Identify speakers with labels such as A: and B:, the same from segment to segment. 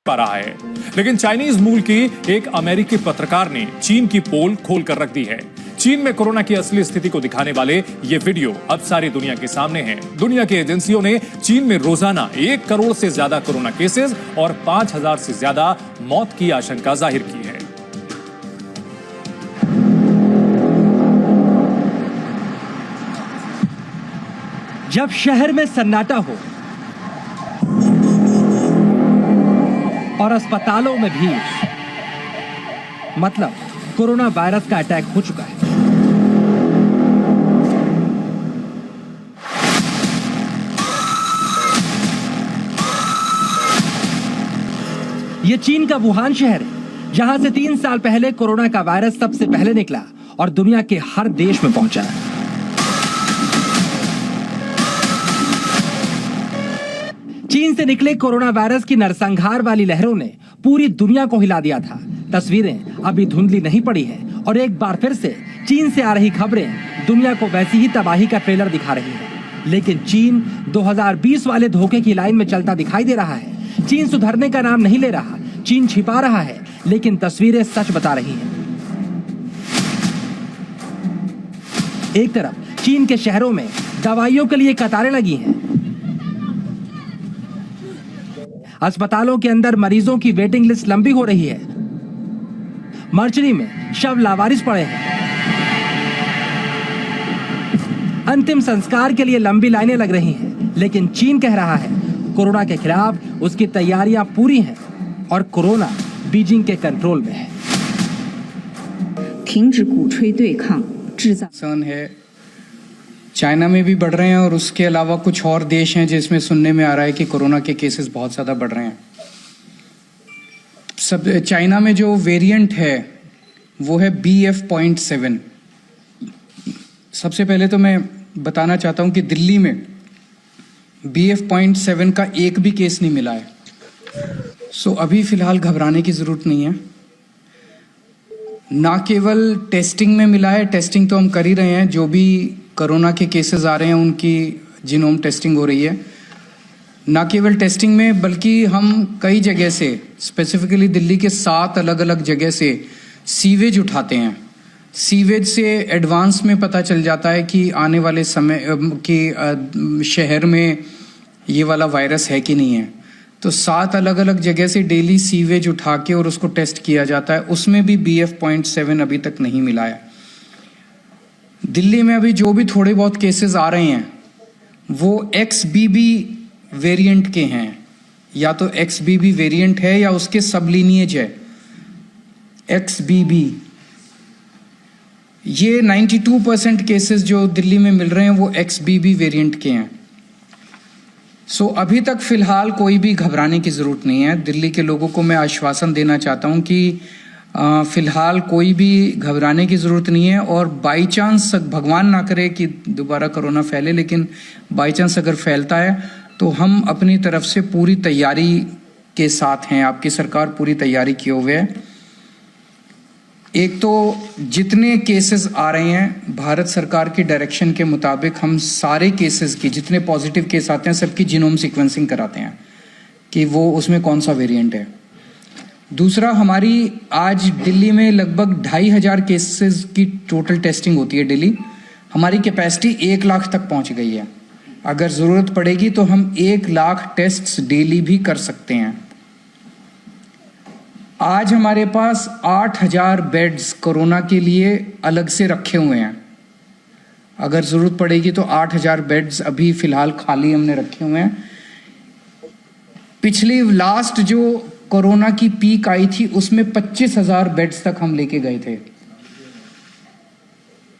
A: पा रहा है। लेकिन चाइनीज मूल की एक अमेरिकी पत्रकार ने चीन की पोल खोल कर रख दी है। चीन में कोरोना की असली स्थिति को दिखाने वाले ये वीडियो अब सारी दुनिया के सामने है। दुनिया की एजेंसियों ने चीन में रोजाना 1 करोड़ से ज्यादा कोरोना केसेस और 5,000 से ज्यादा मौत की आशंका जाहिर की है।
B: जब शहर में सन्नाटा हो और अस्पतालों में भीड़, मतलब कोरोना वायरस का अटैक हो चुका है। यह चीन का वुहान शहर है, जहां से 3 साल पहले कोरोना का वायरस सबसे पहले निकला और दुनिया के हर देश में पहुंचा। चीन से निकले कोरोना वायरस की नरसंहार वाली लहरों ने पूरी दुनिया को हिला दिया था। तस्वीरें अभी धुंधली नहीं पड़ी है और एक बार फिर से चीन से आ रही खबरें दुनिया को वैसी ही तबाही का ट्रेलर दिखा रही है। लेकिन चीन 2020 वाले धोखे की लाइन में चलता दिखाई दे रहा है। चीन सुधरने का नाम नहीं ले रहा, चीन छिपा रहा है, लेकिन तस्वीरें सच बता रही हैं। एक तरफ चीन के शहरों में दवाइयों के लिए कतारें लगी हैं। अस्पतालों के अंदर मरीजों की वेटिंग लिस्ट लंबी हो रही है। मर्चरी में शव लावारिस पड़े हैं। अंतिम संस्कार के लिए लंबी लाइनें लग रही हैं। लेकिन चीन कह रहा है कोरोना के खिलाफ उसकी तैयारियां पूरी हैं और कोरोना बीजिंग के कंट्रोल में है।
C: है चाइना में भी बढ़ रहे हैं और उसके अलावा कुछ और देश हैं जिसमें सुनने में आ रहा है कि कोरोना के केसेस बहुत ज़्यादा बढ़ रहे हैं। सब चाइना में जो वेरिएंट है वो है BF.7। सबसे पहले तो मैं बताना चाहता हूं कि दिल्ली में BF.7 का एक भी केस नहीं मिला है। सो अभी फिलहाल घबराने की ज़रूरत नहीं है। ना केवल टेस्टिंग में मिला है, टेस्टिंग तो हम कर ही रहे हैं, जो भी कोरोना के केसेस आ रहे हैं उनकी जीनोम टेस्टिंग हो रही है। ना केवल टेस्टिंग में बल्कि हम कई जगह से, स्पेसिफिकली दिल्ली के 7 अलग अलग जगह से सीवेज उठाते हैं। सीवेज से एडवांस में पता चल जाता है कि आने वाले समय कि शहर में ये वाला वायरस है कि नहीं है। तो 7 अलग अलग जगह से डेली सीवेज उठा के और उसको टेस्ट किया जाता है। उसमें भी BF.7 अभी तक नहीं मिला है। दिल्ली में अभी जो भी थोड़े बहुत केसेस आ रहे हैं वो XBB वेरिएंट के हैं। या तो XBB वेरिएंट है या उसके सब लीनिएज है XBB। ये 92% केसेस जो दिल्ली में मिल रहे हैं वो XBB वेरिएंट के हैं। सो अभी तक फिलहाल कोई भी घबराने की ज़रूरत नहीं है। दिल्ली के लोगों को मैं आश्वासन देना चाहता हूं कि फिलहाल कोई भी घबराने की ज़रूरत नहीं है। और बाई चांस, भगवान ना करे कि दोबारा कोरोना फैले, लेकिन बाई चांस अगर फैलता है तो हम अपनी तरफ से पूरी तैयारी के साथ हैं। आपकी सरकार पूरी तैयारी किए हुए है। एक तो जितने केसेस आ रहे हैं भारत सरकार की डायरेक्शन के मुताबिक हम सारे केसेस की, जितने पॉजिटिव केस आते हैं सबकी जीनोम सीक्वेंसिंग कराते हैं कि वो उसमें कौन सा वेरिएंट है। दूसरा, हमारी आज दिल्ली में लगभग 2,500 केसेस की टोटल टेस्टिंग होती है डेली। हमारी कैपेसिटी 1 लाख तक पहुंच गई है। अगर ज़रूरत पड़ेगी तो हम 1 लाख टेस्ट्स डेली भी कर सकते हैं। आज हमारे पास 8,000 बेड्स कोरोना के लिए अलग से रखे हुए हैं। अगर ज़रूरत पड़ेगी तो 8,000 बेड्स अभी फ़िलहाल खाली हमने रखे हुए हैं। पिछली लास्ट जो कोरोना की पीक आई थी उसमें 25,000 बेड्स तक हम लेके गए थे।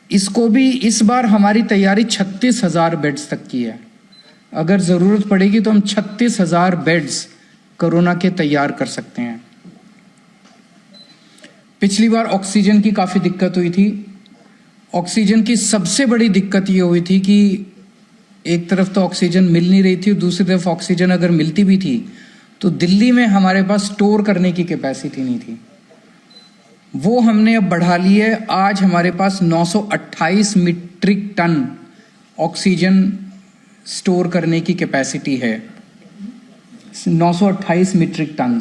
C: इसको भी इस बार हमारी तैयारी 36,000 बेड्स तक की है। अगर ज़रूरत पड़ेगी तो हम 36,000 बेड्स कोरोना के तैयार कर सकते हैं। पिछली बार ऑक्सीजन की काफ़ी दिक्कत हुई थी। ऑक्सीजन की सबसे बड़ी दिक्कत ये हुई थी कि एक तरफ तो ऑक्सीजन मिल नहीं रही थी, दूसरी तरफ ऑक्सीजन अगर मिलती भी थी तो दिल्ली में हमारे पास स्टोर करने की कैपेसिटी नहीं थी। वो हमने अब बढ़ा ली है। आज हमारे पास 928 मीट्रिक टन ऑक्सीजन स्टोर करने की कैपेसिटी है, 928 मीट्रिक टन।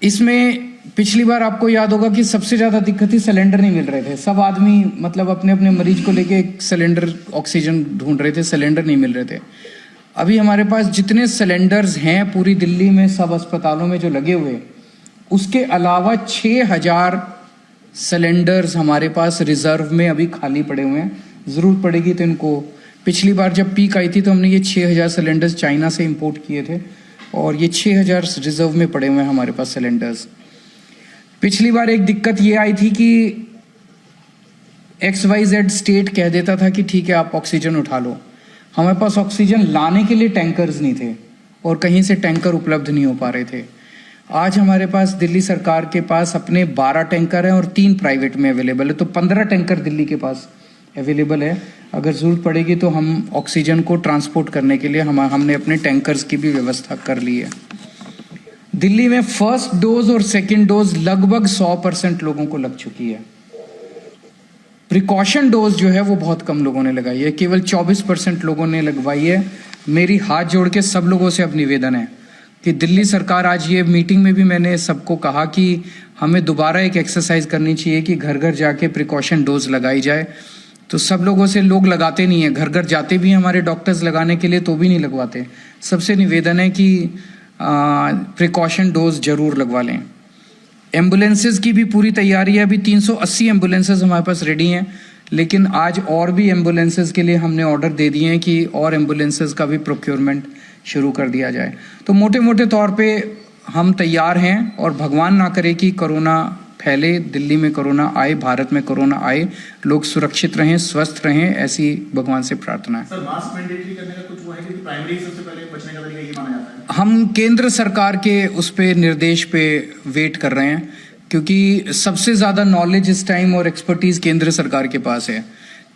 C: इसमें पिछली बार आपको याद होगा कि सबसे ज़्यादा दिक्कत थी, सिलेंडर नहीं मिल रहे थे। सब आदमी मतलब अपने अपने मरीज को लेके एक सिलेंडर ऑक्सीजन ढूंढ रहे थे, सिलेंडर नहीं मिल रहे थे। अभी हमारे पास जितने सिलेंडर्स हैं पूरी दिल्ली में सब अस्पतालों में जो लगे हुए, उसके अलावा 6000 सिलेंडर्स हमारे पास रिजर्व में अभी खाली पड़े हुए हैं। ज़रूरत पड़ेगी तो इनको, पिछली बार जब पीक आई थी तो हमने ये 6000 सिलेंडर्स चाइना से इंपोर्ट किए थे और ये 6000 रिजर्व में पड़े हुए हैं हमारे पास सिलेंडर्स। पिछली बार एक दिक्कत ये आई थी कि XYZ स्टेट कह देता था कि ठीक है आप ऑक्सीजन उठा लो, हमारे पास ऑक्सीजन लाने के लिए टैंकर्स नहीं थे और कहीं से टैंकर उपलब्ध नहीं हो पा रहे थे। आज हमारे पास दिल्ली सरकार के पास अपने 12 टैंकर हैं और 3 प्राइवेट में अवेलेबल है, तो 15 टैंकर दिल्ली के पास अवेलेबल है। अगर ज़रूरत पड़ेगी तो हम ऑक्सीजन को ट्रांसपोर्ट करने के लिए हमने अपने टैंकर्स की भी व्यवस्था कर ली है। दिल्ली में फर्स्ट डोज और सेकेंड डोज लगभग 100% लोगों को लग चुकी है। प्रिकॉशन डोज जो है वो बहुत कम लोगों ने लगाई है, केवल 24% लोगों ने लगवाई है। मेरी हाथ जोड़ के सब लोगों से अब निवेदन है कि दिल्ली सरकार, आज ये मीटिंग में भी मैंने सबको कहा कि हमें दोबारा एक एक्सरसाइज करनी चाहिए कि घर घर जाके प्रिकॉशन डोज लगाई जाए। तो सब लोगों से लोग लगाते नहीं है, घर घर जाते भी हैं हमारे डॉक्टर्स लगाने के लिए तो भी नहीं लगवाते। सबसे निवेदन है कि प्रिकॉशन डोज जरूर लगवा लें। एम्बुलेंसेज की भी पूरी तैयारी है, अभी 380 एम्बुलेंसेज हमारे पास रेडी हैं, लेकिन आज और भी एम्बुलेंसेज के लिए हमने ऑर्डर दे दिए हैं कि और एम्बुलेंसेज का भी प्रोक्योरमेंट शुरू कर दिया जाए। तो मोटे मोटे तौर पे हम तैयार हैं और भगवान ना करे कि कोरोना फैले, दिल्ली में कोरोना आए, भारत में कोरोना आए, लोग सुरक्षित रहें, स्वस्थ रहें, ऐसी भगवान से प्रार्थना है।
D: सर, मास्क मैंडेटरी करने का कुछ वो है कि प्राइमरी सबसे पहले बचने का तरीका ये माना जाता है?
C: हम केंद्र सरकार के उस पे निर्देश पे वेट कर रहे हैं, क्योंकि सबसे ज़्यादा नॉलेज इस टाइम और एक्सपर्टीज़ केंद्र सरकार के पास है।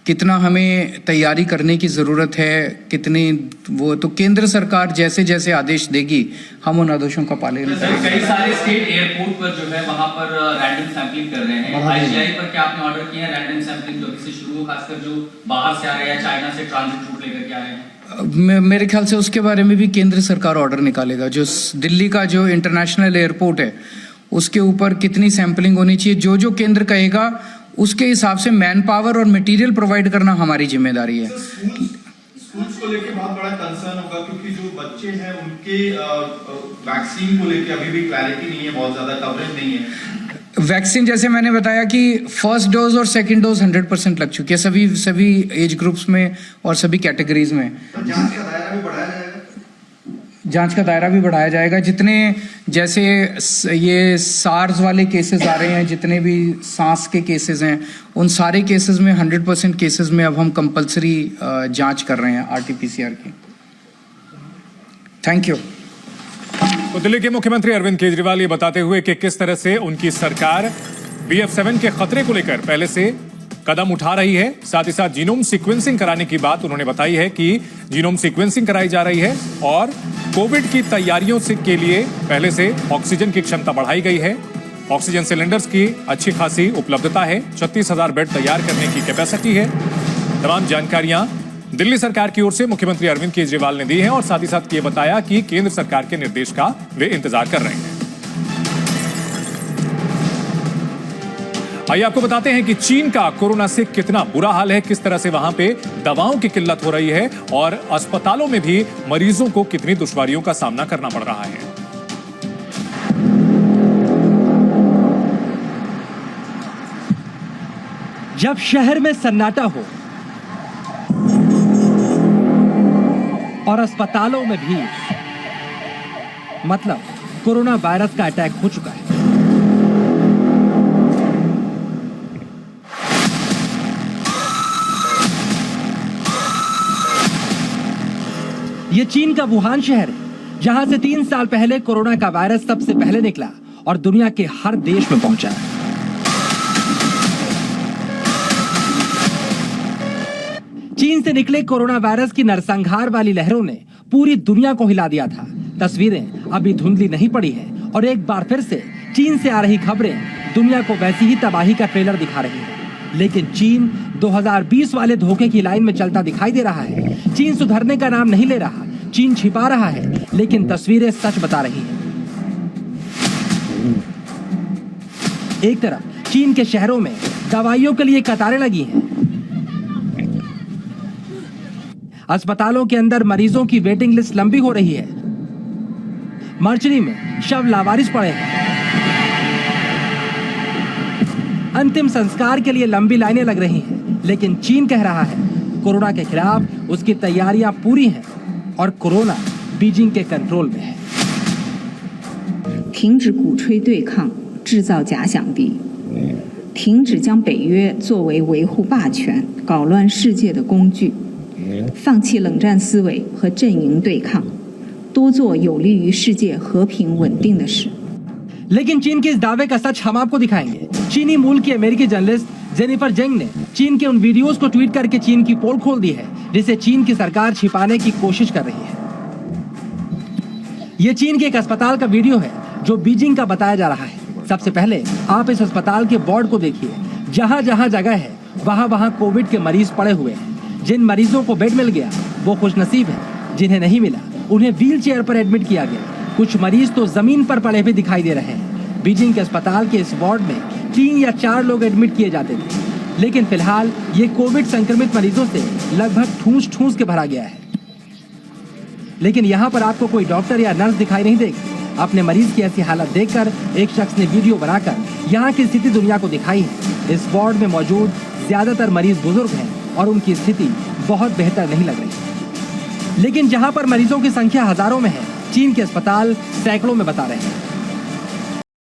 C: कितना हमें तैयारी करने की ज़रूरत है, कितनी वो, तो केंद्र सरकार जैसे जैसे आदेश देगी हम उन आदेशों का पालन करेंगे।
E: कई सारे स्टेट एयरपोर्ट पर जो है वहां पर रैंडम सैंपलिंग कर रहे हैं। IGI पर क्या आपने ऑर्डर किया है रैंडम सैंपलिंग जो से शुरू हो, खासकर जो बाहर से आ रहे हैं, चाइना से ट्रांजिट रूट लेकर के आ रहे हैं?
C: मेरे ख्याल से उसके बारे में भी केंद्र सरकार ऑर्डर निकालेगा। जो दिल्ली का जो इंटरनेशनल एयरपोर्ट है उसके ऊपर कितनी सैंपलिंग होनी चाहिए, जो जो केंद्र कहेगा उसके हिसाब से मैन पावर और मटेरियल प्रोवाइड करना हमारी जिम्मेदारी है।
D: स्कूल्स को लेके बहुत बड़ा कंसर्न होगा, क्योंकि जो बच्चे हैं उनके वैक्सीन को लेके अभी भी क्लैरिटी नहीं है, बहुत ज्यादा कवरेज नहीं है।
C: वैक्सीन जैसे मैंने बताया कि फर्स्ट डोज और सेकंड डोज 100% लग चुकी है सभी एज ग्रुप्स में और सभी कैटेगरीज में। जांच का दायरा भी बढ़ाया जाएगा। जितने जैसे ये सार्स वाले केसेस आ रहे हैं, जितने भी सांस के केसेस हैं, उन सारे केसेस में 100% केसेस में अब हम कंपलसरी जांच कर रहे हैं RT-PCR की। Thank you.
A: तो दिल्ली के मुख्यमंत्री अरविंद केजरीवाल ये बताते हुए कि किस तरह से उनकी सरकार BF7 के खतरे को लेकर पहले से कदम उठा रही है। साथ ही साथ जीनोम सीक्वेंसिंग कराने की बात उन्होंने बताई है कि जीनोम सीक्वेंसिंग कराई जा रही है और कोविड की तैयारियों से के लिए पहले से ऑक्सीजन की क्षमता बढ़ाई गई है। ऑक्सीजन सिलेंडर्स की अच्छी खासी उपलब्धता है, 36,000 बेड तैयार करने की कैपेसिटी है। तमाम जानकारियां दिल्ली सरकार की ओर से मुख्यमंत्री अरविंद केजरीवाल ने दी हैं और साथ ही साथ ये बताया कि केंद्र सरकार के निर्देश का वे इंतजार कर रहे हैं। आइए आपको बताते हैं कि चीन का कोरोना से कितना बुरा हाल है, किस तरह से वहां पे दवाओं की किल्लत हो रही है और अस्पतालों में भी मरीजों को कितनी दुश्वारियों का सामना करना पड़ रहा है।
B: जब शहर में सन्नाटा हो और अस्पतालों में भी, मतलब कोरोना वायरस का अटैक हो चुका है। ये चीन का वुहान शहर है, जहां से 3 साल पहले कोरोना का वायरस सबसे पहले निकला और दुनिया के हर देश में पहुंचा। चीन से निकले कोरोना वायरस की नरसंहार वाली लहरों ने पूरी दुनिया को हिला दिया था। तस्वीरें अभी धुंधली नहीं पड़ी है और एक बार फिर से चीन से आ रही खबरें दुनिया को वैसी ही तबाही का ट्रेलर दिखा रही है। लेकिन चीन 2020 वाले धोखे की लाइन में चलता दिखाई दे रहा है। चीन सुधरने का नाम नहीं ले रहा, चीन छिपा रहा है, लेकिन तस्वीरें सच बता रही हैं। एक तरफ चीन के शहरों में दवाइयों के लिए कतारें लगी हैं। अस्पतालों के अंदर मरीजों की वेटिंग लिस्ट लंबी हो रही है। मर्चरी में शव लावारिस पड़े हैं। अंतिम संस्कार के लिए लंबी लाइनें लग रही हैं, लेकिन चीन कह रहा है कोरोना के खिलाफ उसकी तैयारियां पूरी हैं और कोरोना बीजिंग के कंट्रोल में है।
F: 停止鼓吹对抗，制造假想敌，停止将北约作为维护霸权、搞乱世界的工具，放弃冷战思维和阵营对抗，多做有利于世界和平稳定的事。
B: लेकिन चीन के इस दावे का सच हम आपको दिखाएंगे। चीनी मूल की अमेरिकी जर्नलिस्ट जेनिफर जेंग ने चीन के उन वीडियोस को ट्वीट करके चीन की पोल खोल दी है, जिसे चीन की सरकार छिपाने की कोशिश कर रही है। ये चीन के एक अस्पताल का वीडियो है जो बीजिंग का बताया जा रहा है। सबसे पहले आप इस अस्पताल के वार्ड को देखिए। जहां जहां जगह है वहां वहां कोविड के मरीज पड़े हुए हैं। जिन मरीजों को बेड मिल गया वो खुशनसीब है, जिन्हें नहीं मिला उन्हें व्हील चेयर पर एडमिट किया गया। कुछ मरीज तो जमीन पर पड़े हुए दिखाई दे रहे हैं। बीजिंग के अस्पताल के इस वार्ड में 3 या 4 लोग एडमिट किए जाते थे, लेकिन फिलहाल ये कोविड संक्रमित मरीजों से लगभग ठूस के भरा गया है। लेकिन यहाँ पर आपको कोई डॉक्टर या नर्स दिखाई नहीं देगी। अपने मरीज की ऐसी हालत देखकर एक शख्स ने वीडियो बनाकर यहाँ की स्थिति दुनिया को दिखाई है। इस वार्ड में मौजूद ज्यादातर मरीज बुजुर्ग हैं और उनकी स्थिति बहुत बेहतर नहीं लग रही। लेकिन जहाँ पर मरीजों की संख्या हजारों में है, चीन के अस्पताल सैकड़ों में बता रहे हैं।